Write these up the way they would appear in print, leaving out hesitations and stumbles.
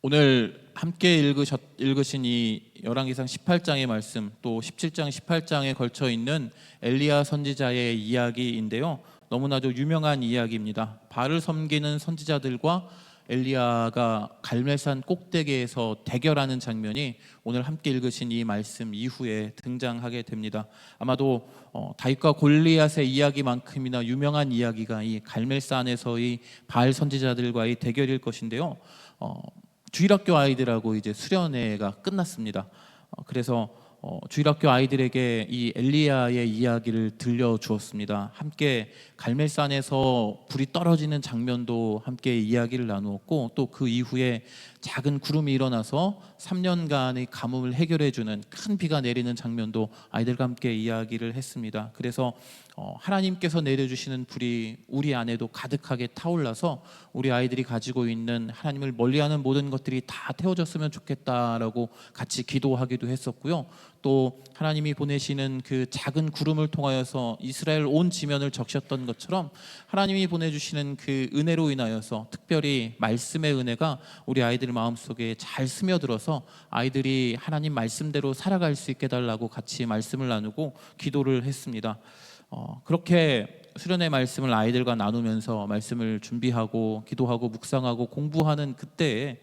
오늘 함께 읽으신 이 열왕기상 18장의 말씀, 또 17장, 18장에 걸쳐 있는 엘리야 선지자의 이야기인데요. 너무나도 유명한 이야기입니다. 바알을 섬기는 선지자들과 엘리야가 갈멜산 꼭대기에서 대결하는 장면이 오늘 함께 읽으신 이 말씀 이후에 등장하게 됩니다. 아마도 다윗과 골리앗의 이야기만큼이나 유명한 이야기가 이 갈멜산에서의 바알 선지자들과의 대결일 것인데요. 주일학교 아이들하고 이제 수련회가 끝났습니다. 그래서 주일학교 아이들에게 이 엘리야의 이야기를 들려주었습니다. 함께 갈멜산에서 불이 떨어지는 장면도 함께 이야기를 나누었고, 또 그 이후에 작은 구름이 일어나서 3년간의 가뭄을 해결해주는 큰 비가 내리는 장면도 아이들과 함께 이야기를 했습니다. 그래서 하나님께서 내려주시는 불이 우리 안에도 가득하게 타올라서 우리 아이들이 가지고 있는 하나님을 멀리하는 모든 것들이 다 태워졌으면 좋겠다라고 같이 기도하기도 했었고요. 또 하나님이 보내시는 그 작은 구름을 통하여서 이스라엘 온 지면을 적셨던 것처럼 하나님이 보내주시는 그 은혜로 인하여서 특별히 말씀의 은혜가 우리 아이들 마음속에 잘 스며들어서 아이들이 하나님 말씀대로 살아갈 수 있게 달라고 같이 말씀을 나누고 기도를 했습니다. 그렇게 수련의 말씀을 아이들과 나누면서 말씀을 준비하고 기도하고 묵상하고 공부하는 그때에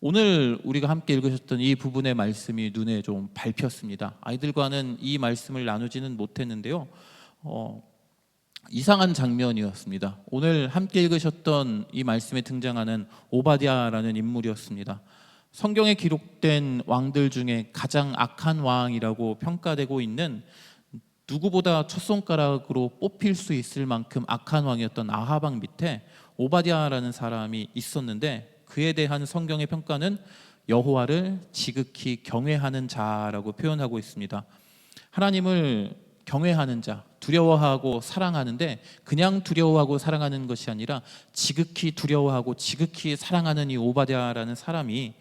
오늘 우리가 함께 읽으셨던 이 부분의 말씀이 눈에 좀 밟혔습니다. 아이들과는 이 말씀을 나누지는 못했는데요. 이상한 장면이었습니다. 오늘 함께 읽으셨던 이 말씀에 등장하는 오바댜라는 인물이었습니다. 성경에 기록된 왕들 중에 가장 악한 왕이라고 평가되고 있는, 누구보다 첫 손가락으로 뽑힐 수 있을 만큼 악한 왕이었던 아합 왕 밑에 오바댜라는 사람이 있었는데, 그에 대한 성경의 평가는 여호와를 지극히 경외하는 자라고 표현하고 있습니다. 하나님을 경외하는 자, 두려워하고 사랑하는데 그냥 두려워하고 사랑하는 것이 아니라 지극히 두려워하고 지극히 사랑하는 이 오바댜라는 사람이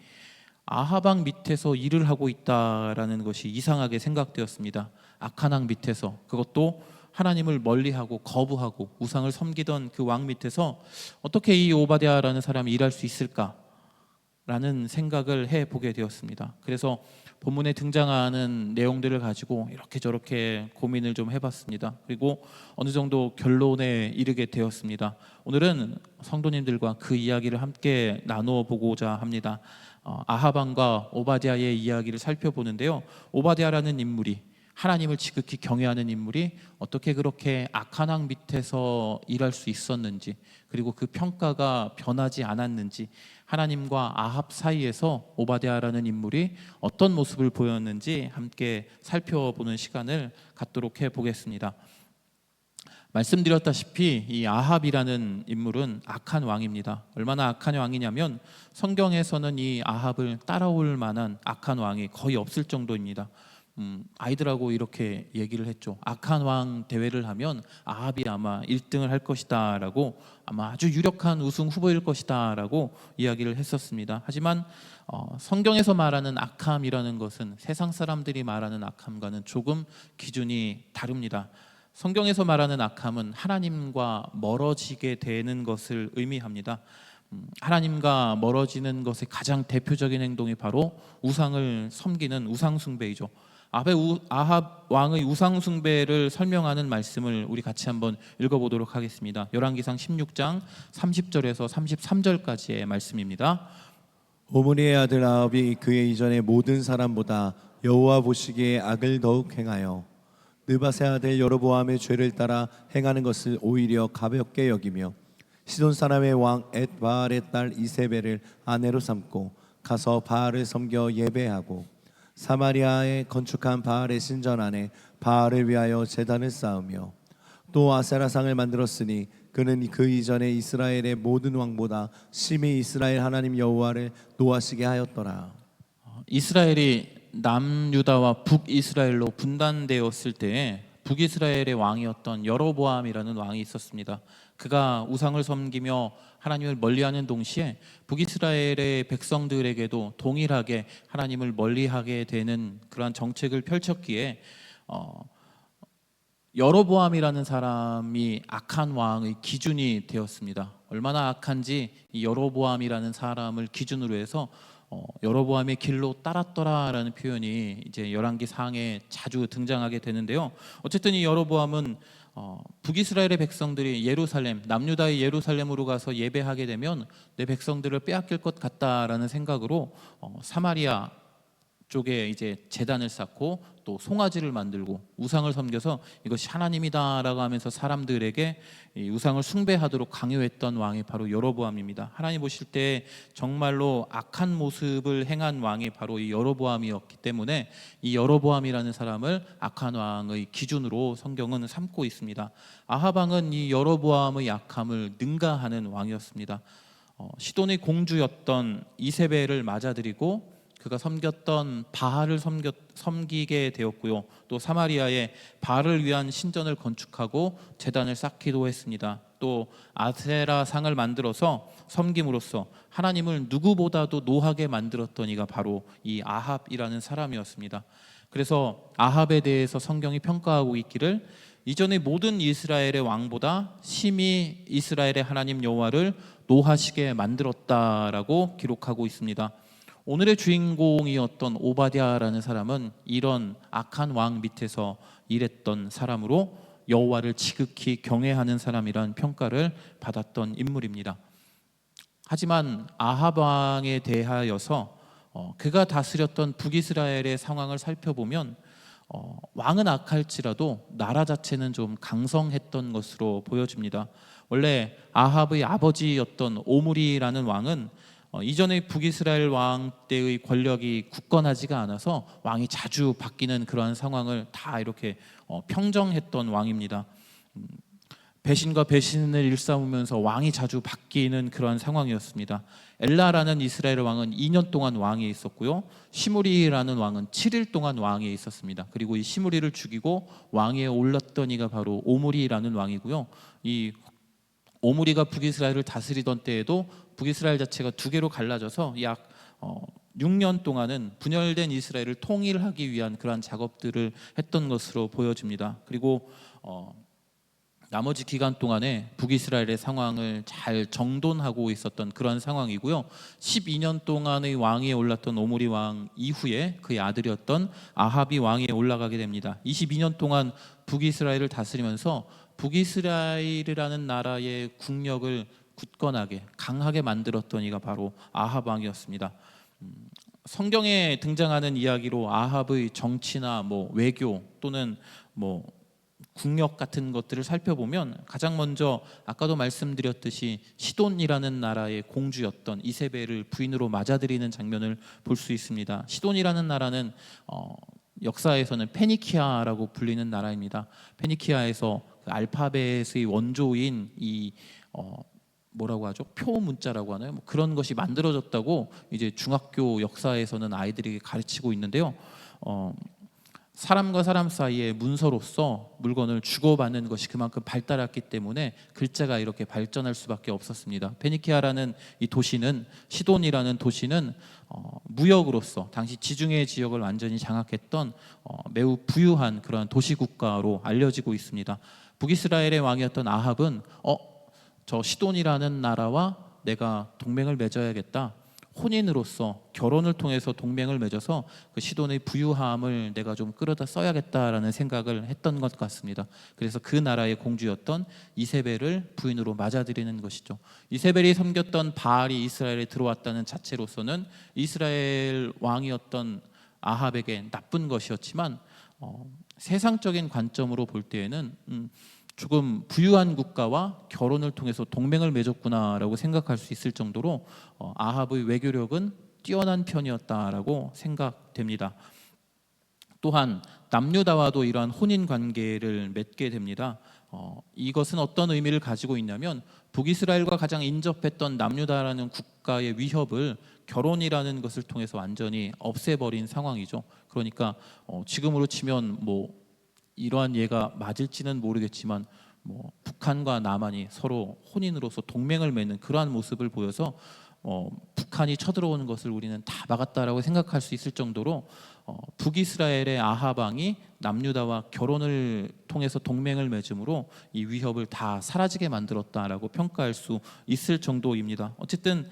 아합 왕 밑에서 일을 하고 있다라는 것이 이상하게 생각되었습니다. 악한 왕 밑에서, 그것도 하나님을 멀리하고 거부하고 우상을 섬기던 그 왕 밑에서 어떻게 이 오바댜라는 사람이 일할 수 있을까라는 생각을 해보게 되었습니다. 그래서 본문에 등장하는 내용들을 가지고 이렇게 저렇게 고민을 좀 해봤습니다. 그리고 어느 정도 결론에 이르게 되었습니다. 오늘은 성도님들과 그 이야기를 함께 나누어 보고자 합니다. 아합 왕과 오바댜의 이야기를 살펴보는데요. 오바댜라는 인물이, 하나님을 지극히 경외하는 인물이 어떻게 그렇게 악한 왕 밑에서 일할 수 있었는지, 그리고 그 평가가 변하지 않았는지, 하나님과 아합 사이에서 오바댜라는 인물이 어떤 모습을 보였는지 함께 살펴보는 시간을 갖도록 해보겠습니다. 말씀드렸다시피 이 아합이라는 인물은 악한 왕입니다. 얼마나 악한 왕이냐면 성경에서는 이 아합을 따라올 만한 악한 왕이 거의 없을 정도입니다. 아이들하고 이렇게 얘기를 했죠. 악한 왕 대회를 하면 아합이 아마 1등을 할 것이다 라고, 아마 아주 유력한 우승 후보일 것이다 라고 이야기를 했었습니다. 하지만 성경에서 말하는 악함이라는 것은 세상 사람들이 말하는 악함과는 조금 기준이 다릅니다. 성경에서 말하는 악함은 하나님과 멀어지게 되는 것을 의미합니다. 하나님과 멀어지는 것의 가장 대표적인 행동이 바로 우상을 섬기는 우상 숭배이죠. 아합 왕의 우상 숭배를 설명하는 말씀을 우리 같이 한번 읽어보도록 하겠습니다. 열왕기상 16장 30절에서 33절까지의 말씀입니다. 오므리의 아들 아합이 그의 이전의 모든 사람보다 여호와 보시기에 악을 더욱 행하여 느밧의 아들 여로보암의 죄를 따라 행하는 것을 오히려 가볍게 여기며 시돈 사람의 왕 엣바알의 딸 이세벨을 아내로 삼고 가서 바알을 섬겨 예배하고 사마리아에 건축한 바알의 신전 안에 바알을 위하여 제단을 쌓으며 또 아세라상을 만들었으니 그는 그 이전에 이스라엘의 모든 왕보다 심히 이스라엘 하나님 여호와를 노하시게 하였더라. 이스라엘이 남유다와 북이스라엘로 분단되었을 때에 북이스라엘의 왕이었던 여로보암이라는 왕이 있었습니다. 그가 우상을 섬기며 하나님을 멀리하는 동시에 북이스라엘의 백성들에게도 동일하게 하나님을 멀리하게 되는 그러한 정책을 펼쳤기에 여로보암이라는 사람이 악한 왕의 기준이 되었습니다. 얼마나 악한지 이 여로보암이라는 사람을 기준으로 해서 여로보암의 길로 따랐더라라는 표현이 이제 열왕기 상에 자주 등장하게 되는데요. 어쨌든 이 여로보암은 북이스라엘의 백성들이 예루살렘, 남유다의 예루살렘으로 가서 예배하게 되면 내 백성들을 빼앗길 것 같다라는 생각으로 사마리아 쪽에 이제 제단을 쌓고 또 송아지를 만들고 우상을 섬겨서 이것이 하나님이다라고 하면서 사람들에게 이 우상을 숭배하도록 강요했던 왕이 바로 여로보암입니다. 하나님 보실 때 정말로 악한 모습을 행한 왕이 바로 이 여로보암이었기 때문에 이 여로보암이라는 사람을 악한 왕의 기준으로 성경은 삼고 있습니다. 아합 왕은 이 여로보암의 악함을 능가하는 왕이었습니다. 시돈의 공주였던 이세벨을 맞아들이고 그가 섬겼던 바알을 섬기게 되었고요. 또 사마리아에 바알을 위한 신전을 건축하고 제단을 쌓기도 했습니다. 또 아세라 상을 만들어서 섬김으로써 하나님을 누구보다도 노하게 만들었던 이가 바로 이 아합이라는 사람이었습니다. 그래서 아합에 대해서 성경이 평가하고 있기를 이전의 모든 이스라엘의 왕보다 심히 이스라엘의 하나님 여호와를 노하시게 만들었다라고 기록하고 있습니다. 오늘의 주인공이었던 오바댜라는 사람은 이런 악한 왕 밑에서 일했던 사람으로 여호와를 지극히 경외하는 사람이란 평가를 받았던 인물입니다. 하지만 아합 왕에 대하여서 그가 다스렸던 북이스라엘의 상황을 살펴보면 왕은 악할지라도 나라 자체는 좀 강성했던 것으로 보여집니다. 원래 아합의 아버지였던 오므리라는 왕은 이전의 북이스라엘 왕 때의 권력이 굳건하지가 않아서 왕이 자주 바뀌는 그러한 상황을 다 이렇게 평정했던 왕입니다. 배신과 배신을 일삼으면서 왕이 자주 바뀌는 그러한 상황이었습니다. 엘라라는 이스라엘 왕은 2년 동안 왕위에 있었고요. 시므리라는 왕은 7일 동안 왕위에 있었습니다. 그리고 이 시므리를 죽이고 왕위에 올랐던 이가 바로 오므리라는 왕이고요. 이 오므리가 북이스라엘을 다스리던 때에도 북이스라엘 자체가 두 개로 갈라져서 약 6년 동안은 분열된 이스라엘을 통일하기 위한 그러한 작업들을 했던 것으로 보여집니다. 그리고 나머지 기간 동안에 북이스라엘의 상황을 잘 정돈하고 있었던 그런 상황이고요. 12년 동안의 왕위에 올랐던 오므리 왕 이후에 그의 아들이었던 아합이 왕위에 올라가게 됩니다. 22년 동안 북이스라엘을 다스리면서 북이스라엘이라는 나라의 국력을 굳건하게 강하게 만들었던 이가 바로 아합 왕이었습니다. 성경에 등장하는 이야기로 아합의 정치나 외교 또는 국력 같은 것들을 살펴보면 가장 먼저 아까도 말씀드렸듯이 시돈이라는 나라의 공주였던 이세벨을 부인으로 맞아들이는 장면을 볼 수 있습니다. 시돈이라는 나라는 역사에서는 페니키아라고 불리는 나라입니다. 페니키아에서 그 알파벳의 원조인 이 뭐라고 하죠? 표 문자라고 하나요? 그런 것이 만들어졌다고 이제 중학교 역사에서는 아이들에게 가르치고 있는데요. 사람과 사람 사이에 문서로서 물건을 주고받는 것이 그만큼 발달했기 때문에 글자가 이렇게 발전할 수밖에 없었습니다. 페니키아라는 이 도시는 시돈이라는 도시는 무역으로서 당시 지중해 지역을 완전히 장악했던 매우 부유한 그러한 도시 국가로 알려지고 있습니다. 북이스라엘의 왕이었던 아합은 저 시돈이라는 나라와 내가 동맹을 맺어야겠다. 혼인으로서 결혼을 통해서 동맹을 맺어서 그 시돈의 부유함을 내가 좀 끌어다 써야겠다라는 생각을 했던 것 같습니다. 그래서 그 나라의 공주였던 이세벨을 부인으로 맞아들이는 것이죠. 이세벨이 섬겼던 바알이 이스라엘에 들어왔다는 자체로서는 이스라엘 왕이었던 아합에게 나쁜 것이었지만 세상적인 관점으로 볼 때에는 조금 부유한 국가와 결혼을 통해서 동맹을 맺었구나라고 생각할 수 있을 정도로 아합의 외교력은 뛰어난 편이었다라고 생각됩니다. 또한 남유다와도 이러한 혼인 관계를 맺게 됩니다. 이것은 어떤 의미를 가지고 있냐면 북이스라엘과 가장 인접했던 남유다라는 국가의 위협을 결혼이라는 것을 통해서 완전히 없애버린 상황이죠. 그러니까 지금으로 치면 이러한 예가 맞을지는 모르겠지만 북한과 남한이 서로 혼인으로서 동맹을 맺는 그러한 모습을 보여서 북한이 쳐들어오는 것을 우리는 다 막았다라고 생각할 수 있을 정도로 북이스라엘의 아합 왕이 남유다와 결혼을 통해서 동맹을 맺음으로 이 위협을 다 사라지게 만들었다라고 평가할 수 있을 정도입니다. 어쨌든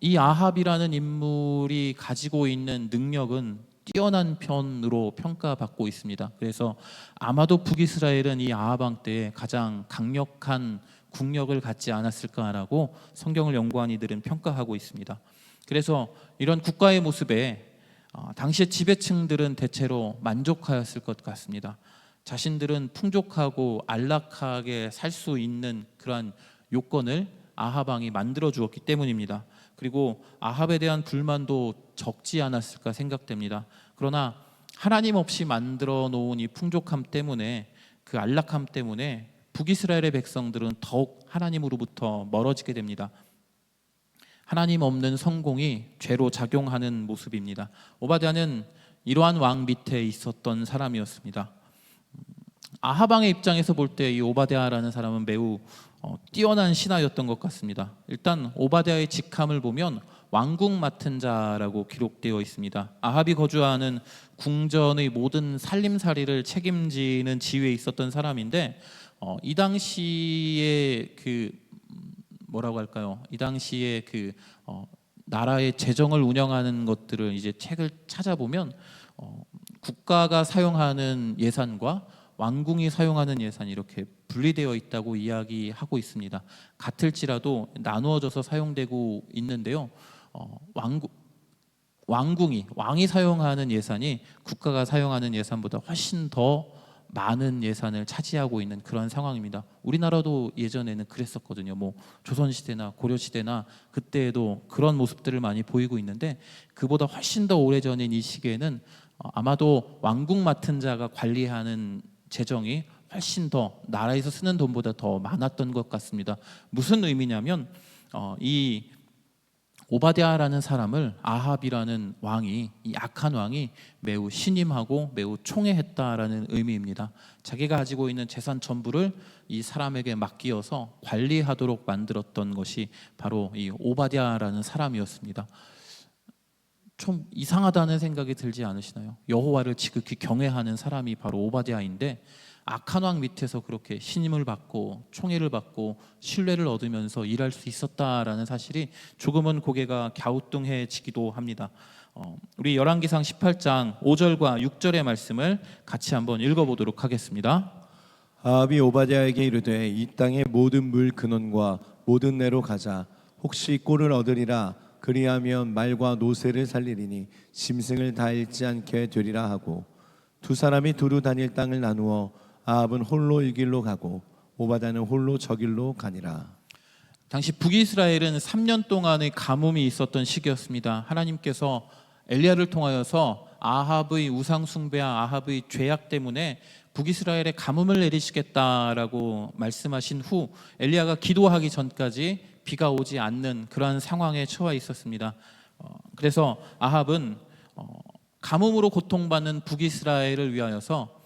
이 아합이라는 인물이 가지고 있는 능력은 뛰어난 편으로 평가받고 있습니다. 그래서 아마도 북이스라엘은 이 아합 왕 때에 가장 강력한 국력을 갖지 않았을까라고 성경을 연구한 이들은 평가하고 있습니다. 그래서 이런 국가의 모습에 당시의 지배층들은 대체로 만족하였을 것 같습니다. 자신들은 풍족하고 안락하게 살 수 있는 그러한 요건을 아합 왕이 만들어 주었기 때문입니다. 그리고 아합에 대한 불만도 적지 않았을까 생각됩니다. 그러나 하나님 없이 만들어 놓은 이 풍족함 때문에, 그 안락함 때문에 북이스라엘의 백성들은 더욱 하나님으로부터 멀어지게 됩니다. 하나님 없는 성공이 죄로 작용하는 모습입니다. 오바댜는 이러한 왕 밑에 있었던 사람이었습니다. 아합 왕의 입장에서 볼 때 이 오바댜라는 사람은 매우 뛰어난 신하였던 것 같습니다. 일단 오바댜의 직함을 보면 왕궁 맡은 자라고 기록되어 있습니다. 아합이 거주하는 궁전의 모든 살림살이를 책임지는 지위에 있었던 사람인데 이 당시에 뭐라고 할까요? 이 당시에 나라의 재정을 운영하는 것들을 이제 책을 찾아보면 국가가 사용하는 예산과 왕궁이 사용하는 예산이 이렇게 분리되어 있다고 이야기하고 있습니다. 같을지라도 나누어져서 사용되고 있는데요. 왕이 사용하는 예산이 국가가 사용하는 예산보다 훨씬 더 많은 예산을 차지하고 있는 그런 상황입니다. 우리나라도 예전에는 그랬었거든요. 조선시대나 고려시대나 그때에도 그런 모습들을 많이 보이고 있는데, 그보다 훨씬 더 오래전인 이 시기에는 아마도 왕궁 맡은 자가 관리하는 재정이 훨씬 더 나라에서 쓰는 돈보다 더 많았던 것 같습니다. 무슨 의미냐면 이 오바댜라는 사람을 아합이라는 왕이, 이 악한 왕이 매우 신임하고 매우 총애했다라는 의미입니다. 자기가 가지고 있는 재산 전부를 이 사람에게 맡기어서 관리하도록 만들었던 것이 바로 이 오바댜라는 사람이었습니다. 좀 이상하다는 생각이 들지 않으시나요? 여호와를 지극히 경외하는 사람이 바로 오바댜인데, 악한 왕 밑에서 그렇게 신임을 받고 총애를 받고 신뢰를 얻으면서 일할 수 있었다라는 사실이 조금은 고개가 갸우뚱해지기도 합니다. 우리 열왕기상 18장 5절과 6절의 말씀을 같이 한번 읽어보도록 하겠습니다. 아합이 오바댜에게 이르되 이 땅의 모든 물 근원과 모든 내로 가자. 혹시 꼴을 얻으리라. 그리하면 말과 노새를 살리리니 짐승을 다 잃지 않게 되리라 하고, 두 사람이 두루 다닐 땅을 나누어 아합은 홀로 이 길로 가고 오바댜는 홀로 저 길로 가니라. 당시 북이스라엘은 3년 동안의 가뭄이 있었던 시기였습니다. 하나님께서 엘리야를 통하여서 아합의 우상 숭배와 아합의 죄악 때문에 북이스라엘에 가뭄을 내리시겠다라고 말씀하신 후 엘리야가 기도하기 전까지 비가 오지 않는 그러한 상황에 처해 있었습니다. 그래서 아합은 가뭄으로 고통받는 북이스라엘을 위하여서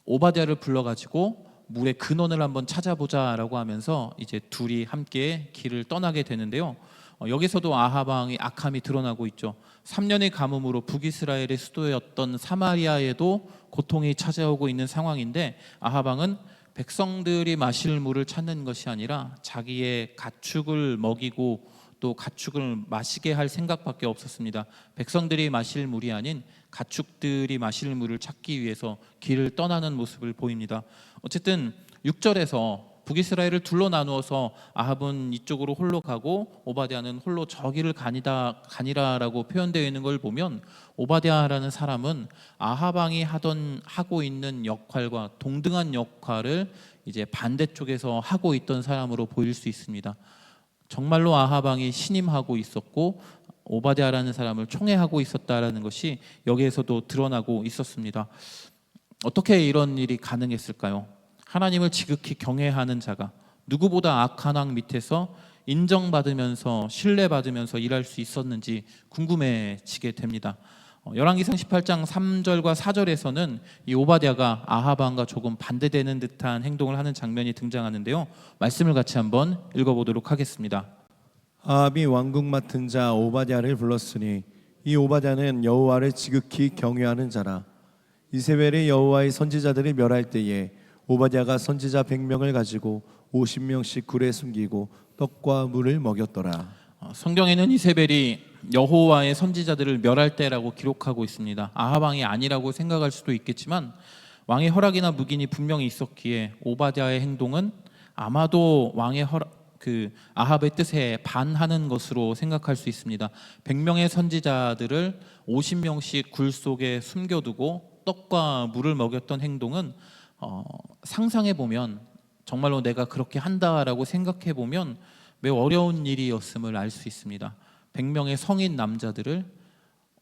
오바댜를 불러가지고 물의 근원을 한번 찾아보자라고 하면서 이제 둘이 함께 길을 떠나게 되는데요. 여기서도 아합 왕의 악함이 드러나고 있죠. 3년의 가뭄으로 북이스라엘의 수도였던 사마리아에도 고통이 찾아오고 있는 상황인데, 아합 왕은 백성들이 마실 물을 찾는 것이 아니라 자기의 가축을 먹이고 또 가축을 마시게 할 생각밖에 없었습니다. 백성들이 마실 물이 아닌 가축들이 마실 물을 찾기 위해서 길을 떠나는 모습을 보입니다. 어쨌든 6절에서 북이스라엘을 둘로 나누어서 아합은 이쪽으로 홀로 가고 오바댜는 홀로 저 길을 가니라라고 표현되어 있는 걸 보면, 오바댜라는 사람은 아합 왕이 하고 있는 역할과 동등한 역할을 이제 반대쪽에서 하고 있던 사람으로 보일 수 있습니다. 정말로 아합 왕이 신임하고 있었고 오바댜라는 사람을 총애하고 있었다라는 것이 여기에서도 드러나고 있었습니다. 어떻게 이런 일이 가능했을까요? 하나님을 지극히 경외하는 자가 누구보다 악한 왕 밑에서 인정받으면서 신뢰받으면서 일할 수 있었는지 궁금해지게 됩니다. 열왕기상 18장 3절과 4절에서는 이 오바댜가 아합 왕과 조금 반대되는 듯한 행동을 하는 장면이 등장하는데요. 말씀을 같이 한번 읽어보도록 하겠습니다. 아합이 왕궁 맡은 자 오바댜를 불렀으니 이 오바댜는 여호와를 지극히 경외하는 자라. 이세벨이 여호와의 선지자들을 멸할 때에 오바댜가 선지자 100명을 가지고 50명씩 굴에 숨기고 떡과 물을 먹였더라. 성경에는 이세벨이 여호와의 선지자들을 멸할 때라고 기록하고 있습니다. 아합 왕이 아니라고 생각할 수도 있겠지만 왕의 허락이나 묵인이 분명히 있었기에 오바댜의 행동은 아마도 왕의 아합의 뜻에 반하는 것으로 생각할 수 있습니다. 100명의 선지자들을 50명씩 굴 속에 숨겨두고 떡과 물을 먹였던 행동은 상상해 보면 정말로 내가 그렇게 한다라고 생각해 보면 매우 어려운 일이었음을 알 수 있습니다. 100명의 성인 남자들을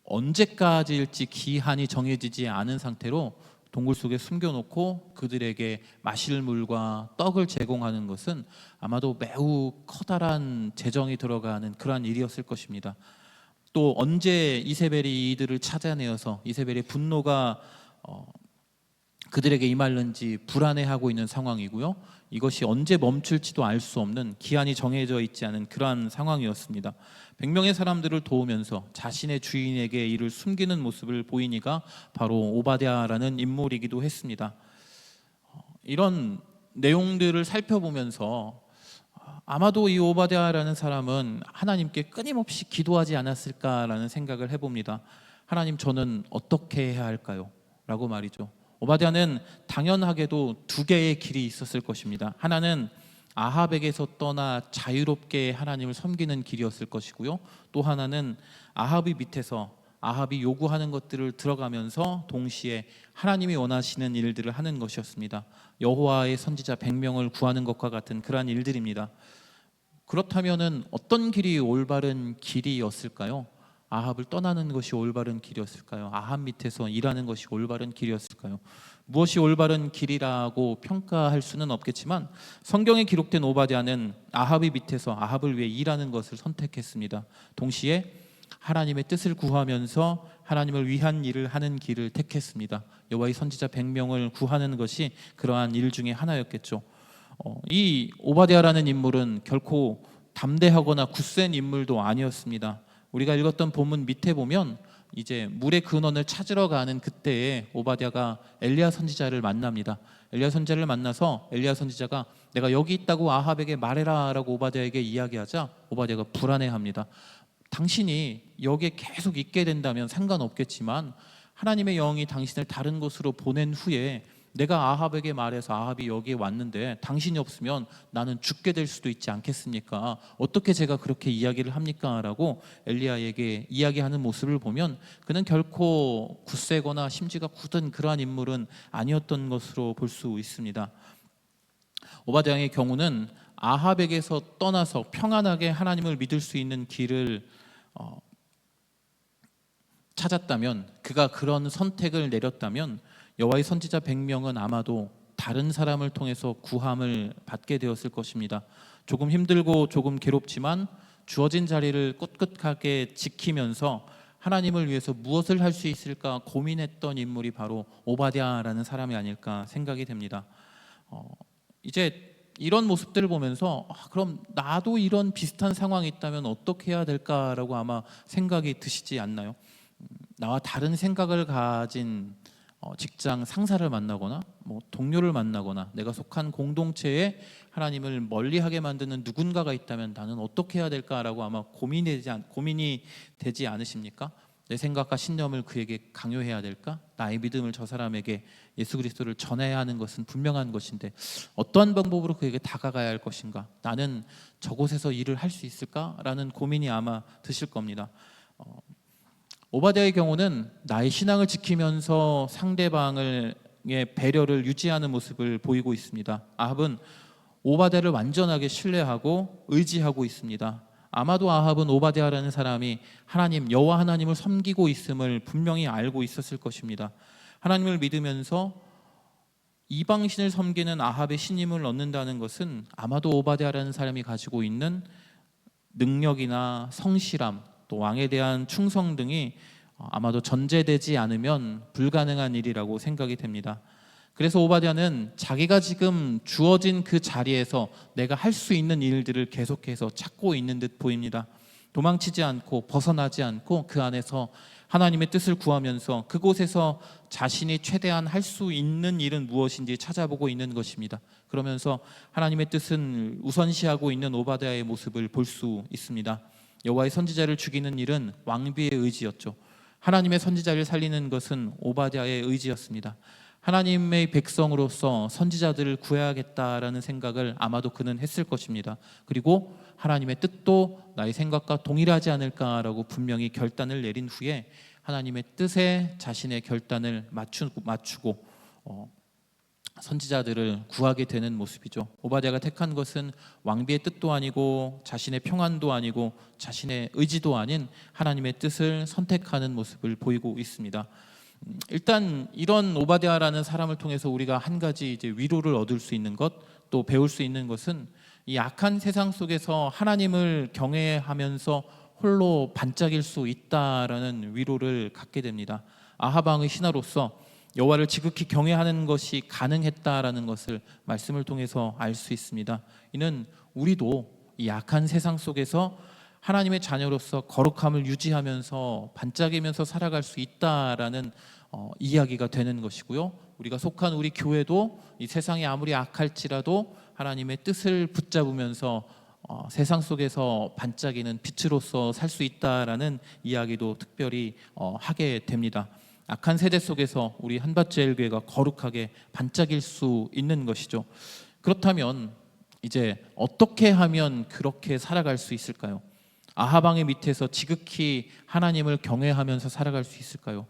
언제까지일지 기한이 정해지지 않은 상태로 동굴 속에 숨겨놓고 그들에게 마실 물과 떡을 제공하는 것은 아마도 매우 커다란 재정이 들어가는 그러한 일이었을 것입니다. 또 언제 이세벨이 이들을 찾아내어서 이세벨의 분노가 그들에게 임할는지 불안해하고 있는 상황이고요. 이것이 언제 멈출지도 알 수 없는 기한이 정해져 있지 않은 그러한 상황이었습니다. 100명의 사람들을 도우면서 자신의 주인에게 이를 숨기는 모습을 보이니가 바로 오바댜라는 인물이기도 했습니다. 이런 내용들을 살펴보면서 아마도 이 오바댜라는 사람은 하나님께 끊임없이 기도하지 않았을까라는 생각을 해봅니다. 하나님, 저는 어떻게 해야 할까요? 라고 말이죠. 오바댜는 당연하게도 두 개의 길이 있었을 것입니다. 하나는 아합에게서 떠나 자유롭게 하나님을 섬기는 길이었을 것이고요. 또 하나는 아합이 밑에서 아합이 요구하는 것들을 들어가면서 동시에 하나님이 원하시는 일들을 하는 것이었습니다. 여호와의 선지자 100명을 구하는 것과 같은 그러한 일들입니다. 그렇다면은 어떤 길이 올바른 길이었을까요? 아합을 떠나는 것이 올바른 길이었을까요? 아합 밑에서 일하는 것이 올바른 길이었을까요? 무엇이 올바른 길이라고 평가할 수는 없겠지만 성경에 기록된 오바댜는 아합의 밑에서 아합을 위해 일하는 것을 선택했습니다. 동시에 하나님의 뜻을 구하면서 하나님을 위한 일을 하는 길을 택했습니다. 여호와의 선지자 100명을 구하는 것이 그러한 일 중에 하나였겠죠. 이 오바댜라는 인물은 결코 담대하거나 굳센 인물도 아니었습니다. 우리가 읽었던 본문 밑에 보면 이제 물의 근원을 찾으러 가는 그때에 오바댜가 엘리야 선지자를 만납니다. 엘리야 선지자를 만나서 엘리야 선지자가 내가 여기 있다고 아합에게 말해라라고 오바댜에게 이야기하자 오바댜가 불안해합니다. 당신이 여기에 계속 있게 된다면 상관없겠지만 하나님의 영이 당신을 다른 곳으로 보낸 후에 내가 아합에게 말해서 아합이 여기에 왔는데 당신이 없으면 나는 죽게 될 수도 있지 않겠습니까? 어떻게 제가 그렇게 이야기를 합니까? 라고 엘리야에게 이야기하는 모습을 보면 그는 결코 굳세거나 심지가 굳은 그러한 인물은 아니었던 것으로 볼 수 있습니다. 오바댜의 경우는 아합에게서 떠나서 평안하게 하나님을 믿을 수 있는 길을 찾았다면, 그가 그런 선택을 내렸다면 여호와의 선지자 100명은 아마도 다른 사람을 통해서 구함을 받게 되었을 것입니다. 조금 힘들고 조금 괴롭지만 주어진 자리를 꿋꿋하게 지키면서 하나님을 위해서 무엇을 할 수 있을까 고민했던 인물이 바로 오바댜라는 사람이 아닐까 생각이 됩니다. 이제 이런 모습들을 보면서 그럼 나도 이런 비슷한 상황이 있다면 어떻게 해야 될까라고 아마 생각이 드시지 않나요? 나와 다른 생각을 가진 직장 상사를 만나거나 동료를 만나거나 내가 속한 공동체에 하나님을 멀리하게 만드는 누군가가 있다면 나는 어떻게 해야 될까라고 아마 고민이 되지 않으십니까? 내 생각과 신념을 그에게 강요해야 될까? 나의 믿음을 저 사람에게 예수 그리스도를 전해야 하는 것은 분명한 것인데 어떠한 방법으로 그에게 다가가야 할 것인가? 나는 저곳에서 일을 할 수 있을까? 라는 고민이 아마 드실 겁니다. 오바댜의 경우는 나의 신앙을 지키면서 상대방의 배려를 유지하는 모습을 보이고 있습니다. 아합은 오바댜를 완전하게 신뢰하고 의지하고 있습니다. 아마도 아합은 오바댜라는 사람이 하나님, 여호와 하나님을 섬기고 있음을 분명히 알고 있었을 것입니다. 하나님을 믿으면서 이방신을 섬기는 아합의 신임을 얻는다는 것은 아마도 오바댜라는 사람이 가지고 있는 능력이나 성실함, 또 왕에 대한 충성 등이 아마도 전제되지 않으면 불가능한 일이라고 생각이 됩니다. 그래서 오바댜는 자기가 지금 주어진 그 자리에서 내가 할 수 있는 일들을 계속해서 찾고 있는 듯 보입니다. 도망치지 않고 벗어나지 않고 그 안에서 하나님의 뜻을 구하면서 그곳에서 자신이 최대한 할 수 있는 일은 무엇인지 찾아보고 있는 것입니다. 그러면서 하나님의 뜻은 우선시하고 있는 오바댜의 모습을 볼 수 있습니다. 여호와의 선지자를 죽이는 일은 왕비의 의지였죠. 하나님의 선지자를 살리는 것은 오바댜의 의지였습니다. 하나님의 백성으로서 선지자들을 구해야겠다라는 생각을 아마도 그는 했을 것입니다. 그리고 하나님의 뜻도 나의 생각과 동일하지 않을까라고 분명히 결단을 내린 후에 하나님의 뜻에 자신의 결단을 맞추고 선지자들을 구하게 되는 모습이죠. 오바댜가 택한 것은 왕비의 뜻도 아니고 자신의 평안도 아니고 자신의 의지도 아닌 하나님의 뜻을 선택하는 모습을 보이고 있습니다. 일단 이런 오바댜라는 사람을 통해서 우리가 한 가지 이제 위로를 얻을 수 있는 것, 또 배울 수 있는 것은 이 악한 세상 속에서 하나님을 경외하면서 홀로 반짝일 수 있다라는 위로를 갖게 됩니다. 아합 왕의 신하로서 여호와를 지극히 경외하는 것이 가능했다라는 것을 말씀을 통해서 알 수 있습니다. 이는 우리도 이 악한 세상 속에서 하나님의 자녀로서 거룩함을 유지하면서 반짝이면서 살아갈 수 있다라는 이야기가 되는 것이고요. 우리가 속한 우리 교회도 이 세상이 아무리 악할지라도 하나님의 뜻을 붙잡으면서 세상 속에서 반짝이는 빛으로서 살 수 있다라는 이야기도 특별히 하게 됩니다. 악한 세대 속에서 우리 한밭제일교회가 거룩하게 반짝일 수 있는 것이죠. 그렇다면 이제 어떻게 하면 그렇게 살아갈 수 있을까요? 아합 왕의 밑에서 지극히 하나님을 경외하면서 살아갈 수 있을까요?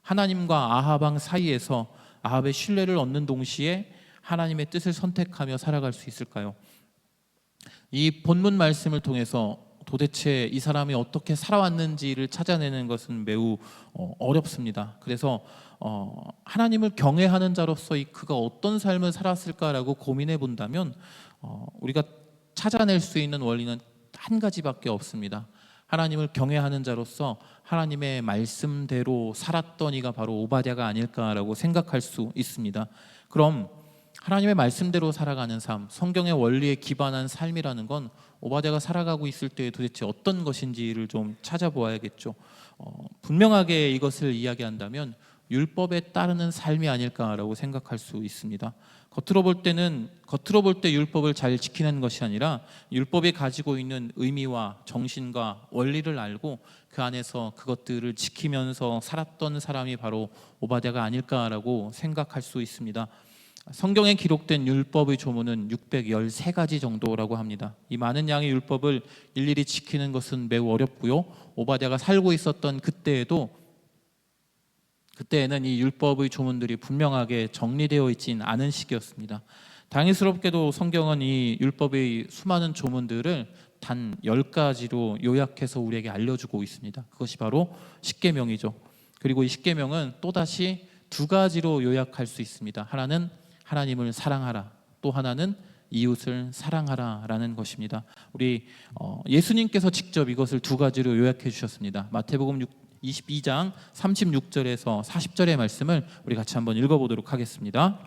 하나님과 아합 왕 사이에서 아합의 신뢰를 얻는 동시에 하나님의 뜻을 선택하며 살아갈 수 있을까요? 이 본문 말씀을 통해서 도대체 이 사람이 어떻게 살아왔는지를 찾아내는 것은 매우 어렵습니다. 그래서 하나님을 경외하는 자로서 그가 어떤 삶을 살았을까라고 고민해 본다면 우리가 찾아낼 수 있는 원리는 한 가지밖에 없습니다. 하나님을 경외하는 자로서 하나님의 말씀대로 살았던 이가 바로 오바댜가 아닐까라고 생각할 수 있습니다. 그럼 하나님의 말씀대로 살아가는 삶, 성경의 원리에 기반한 삶이라는 건 오바댜가 살아가고 있을 때 도대체 어떤 것인지를 좀 찾아보아야겠죠. 분명하게 이것을 이야기한다면 율법에 따르는 삶이 아닐까라고 생각할 수 있습니다. 겉으로 볼 때 율법을 잘 지키는 것이 아니라 율법이 가지고 있는 의미와 정신과 원리를 알고 그 안에서 그것들을 지키면서 살았던 사람이 바로 오바댜가 아닐까라고 생각할 수 있습니다. 성경에 기록된 율법의 조문은 613가지 정도라고 합니다. 이 많은 양의 율법을 일일이 지키는 것은 매우 어렵고요. 오바댜가 살고 있었던 그때에는 이 율법의 조문들이 분명하게 정리되어 있진 않은 시기였습니다. 다행스럽게도 성경은 이 율법의 수많은 조문들을 단 10가지로 요약해서 우리에게 알려주고 있습니다. 그것이 바로 십계명이죠. 그리고 이 십계명은 또다시 2가지로 요약할 수 있습니다. 하나는 하나님을 사랑하라, 또 하나는 이웃을 사랑하라라는 것입니다. 우리 예수님께서 직접 이것을 2가지로 요약해 주셨습니다. 마태복음 22장 36절에서 40절의 말씀을 우리 같이 한번 읽어보도록 하겠습니다.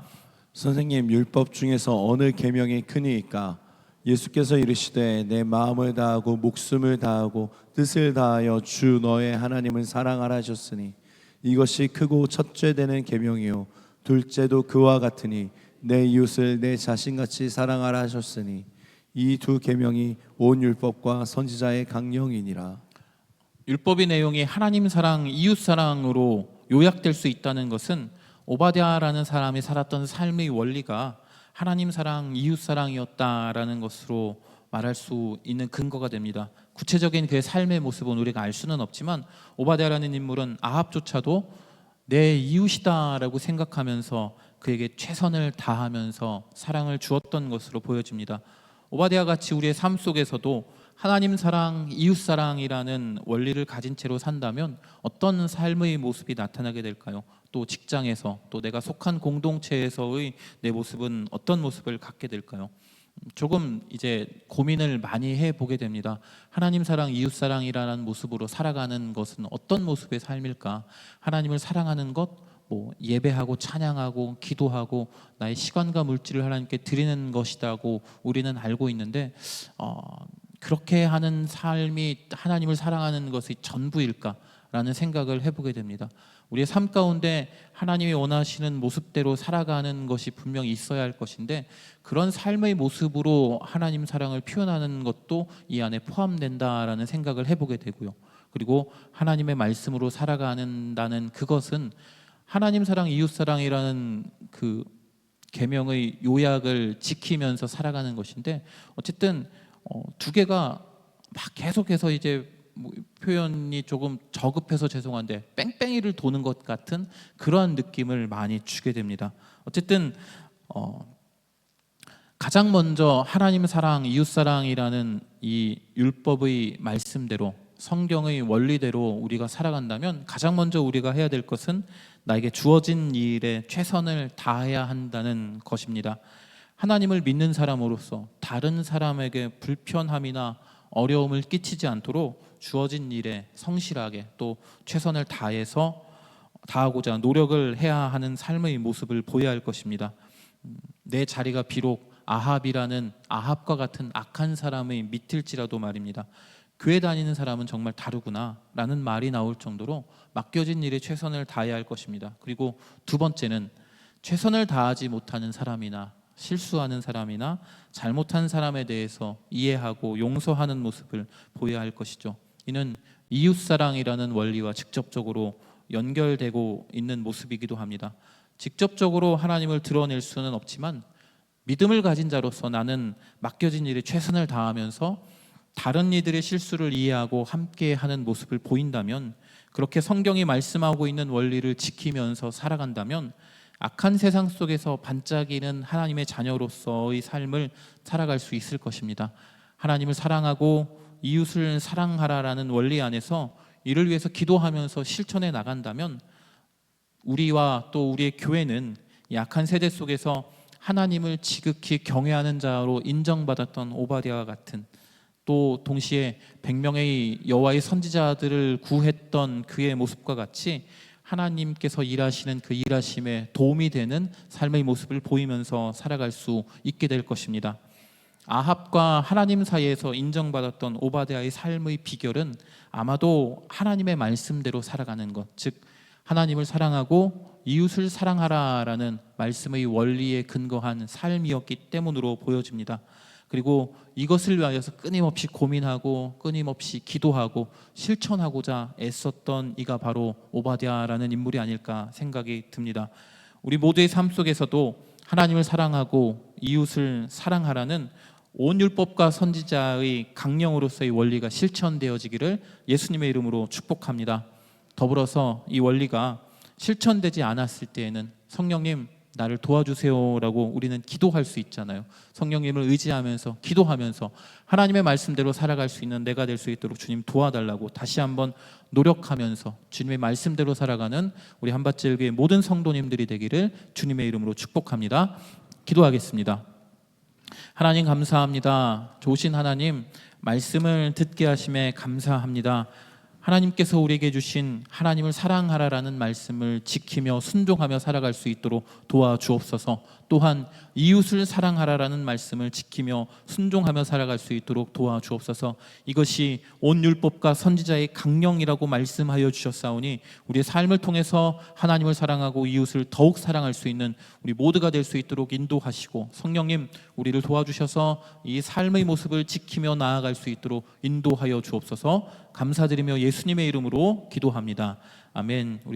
선생님, 율법 중에서 어느 계명이 크니이까? 예수께서 이르시되 내 마음을 다하고 목숨을 다하고 뜻을 다하여 주 너의 하나님을 사랑하라 하셨으니 이것이 크고 첫째 되는 계명이요 둘째도 그와 같으니 내 이웃을 내 자신같이 사랑하라 하셨으니 이 2 계명이 온 율법과 선지자의 강령이니라. 율법의 내용이 하나님 사랑, 이웃 사랑으로 요약될 수 있다는 것은 오바댜라는 사람이 살았던 삶의 원리가 하나님 사랑, 이웃 사랑이었다라는 것으로 말할 수 있는 근거가 됩니다. 구체적인 그의 삶의 모습은 우리가 알 수는 없지만 오바댜라는 인물은 아합조차도 내 이웃이다라고 생각하면서 그에게 최선을 다하면서 사랑을 주었던 것으로 보여집니다. 오바댜 같이 우리의 삶 속에서도 하나님 사랑, 이웃 사랑이라는 원리를 가진 채로 산다면 어떤 삶의 모습이 나타나게 될까요? 또 직장에서, 또 내가 속한 공동체에서의 내 모습은 어떤 모습을 갖게 될까요? 조금 이제 고민을 많이 해보게 됩니다. 하나님 사랑, 이웃 사랑이라는 모습으로 살아가는 것은 어떤 모습의 삶일까? 하나님을 사랑하는 것, 뭐 예배하고 찬양하고 기도하고 나의 시간과 물질을 하나님께 드리는 것이라고 우리는 알고 있는데 그렇게 하는 삶이 하나님을 사랑하는 것이 전부일까라는 생각을 해보게 됩니다. 우리의 삶 가운데 하나님이 원하시는 모습대로 살아가는 것이 분명히 있어야 할 것인데 그런 삶의 모습으로 하나님 사랑을 표현하는 것도 이 안에 포함된다라는 생각을 해보게 되고요. 그리고 하나님의 말씀으로 살아가는다는 그것은 하나님 사랑, 이웃 사랑이라는 그 계명의 요약을 지키면서 살아가는 것인데 어쨌든 두 개가 막 계속해서 이제 뭐 표현이 조금 저급해서 죄송한데 뺑뺑이를 도는 것 같은 그러한 느낌을 많이 주게 됩니다. 어쨌든 가장 먼저 하나님 사랑, 이웃 사랑이라는 이 율법의 말씀대로 성경의 원리대로 우리가 살아간다면 가장 먼저 우리가 해야 될 것은 나에게 주어진 일에 최선을 다해야 한다는 것입니다. 하나님을 믿는 사람으로서 다른 사람에게 불편함이나 어려움을 끼치지 않도록 주어진 일에 성실하게 또 최선을 다하고자 노력을 해야 하는 삶의 모습을 보여야 할 것입니다. 내 자리가 비록 아합과 같은 악한 사람의 밑일지라도 말입니다. 교회 다니는 사람은 정말 다르구나 라는 말이 나올 정도로 맡겨진 일에 최선을 다해야 할 것입니다. 그리고 두 번째는 최선을 다하지 못하는 사람이나 실수하는 사람이나 잘못한 사람에 대해서 이해하고 용서하는 모습을 보여야 할 것이죠. 이는 이웃사랑이라는 원리와 직접적으로 연결되고 있는 모습이기도 합니다. 직접적으로 하나님을 드러낼 수는 없지만 믿음을 가진 자로서 나는 맡겨진 일에 최선을 다하면서 다른 이들의 실수를 이해하고 함께하는 모습을 보인다면, 그렇게 성경이 말씀하고 있는 원리를 지키면서 살아간다면 악한 세상 속에서 반짝이는 하나님의 자녀로서의 삶을 살아갈 수 있을 것입니다. 하나님을 사랑하고 이웃을 사랑하라라는 원리 안에서 이를 위해서 기도하면서 실천해 나간다면 우리와 또 우리의 교회는 이 악한 세대 속에서 하나님을 지극히 경외하는 자로 인정받았던 오바댜와 같은, 또 동시에 100명의 여호와의 선지자들을 구했던 그의 모습과 같이 하나님께서 일하시는 그 일하심에 도움이 되는 삶의 모습을 보이면서 살아갈 수 있게 될 것입니다. 아합과 하나님 사이에서 인정받았던 오바댜의 삶의 비결은 아마도 하나님의 말씀대로 살아가는 것, 즉 하나님을 사랑하고 이웃을 사랑하라라는 말씀의 원리에 근거한 삶이었기 때문으로 보여집니다. 그리고 이것을 위하여서 끊임없이 고민하고 끊임없이 기도하고 실천하고자 애썼던 이가 바로 오바댜라는 인물이 아닐까 생각이 듭니다. 우리 모두의 삶 속에서도 하나님을 사랑하고 이웃을 사랑하라는 온 율법과 선지자의 강령으로서의 원리가 실천되어지기를 예수님의 이름으로 축복합니다. 더불어서 이 원리가 실천되지 않았을 때에는 성령님 나를 도와주세요라고 우리는 기도할 수 있잖아요. 성령님을 의지하면서 기도하면서 하나님의 말씀대로 살아갈 수 있는 내가 될 수 있도록 주님 도와달라고 다시 한번 노력하면서 주님의 말씀대로 살아가는 우리 한밭제일교회 모든 성도님들이 되기를 주님의 이름으로 축복합니다. 기도하겠습니다. 하나님 감사합니다. 좋으신 하나님, 말씀을 듣게 하심에 감사합니다. 하나님께서 우리에게 주신 하나님을 사랑하라라는 말씀을 지키며 순종하며 살아갈 수 있도록 도와주옵소서. 또한 이웃을 사랑하라라는 말씀을 지키며 순종하며 살아갈 수 있도록 도와주옵소서. 이것이 온 율법과 선지자의 강령이라고 말씀하여 주셨사오니 우리의 삶을 통해서 하나님을 사랑하고 이웃을 더욱 사랑할 수 있는 우리 모두가 될 수 있도록 인도하시고, 성령님 우리를 도와주셔서 이 삶의 모습을 지키며 나아갈 수 있도록 인도하여 주옵소서. 감사드리며 예수님의 이름으로 기도합니다. 아멘.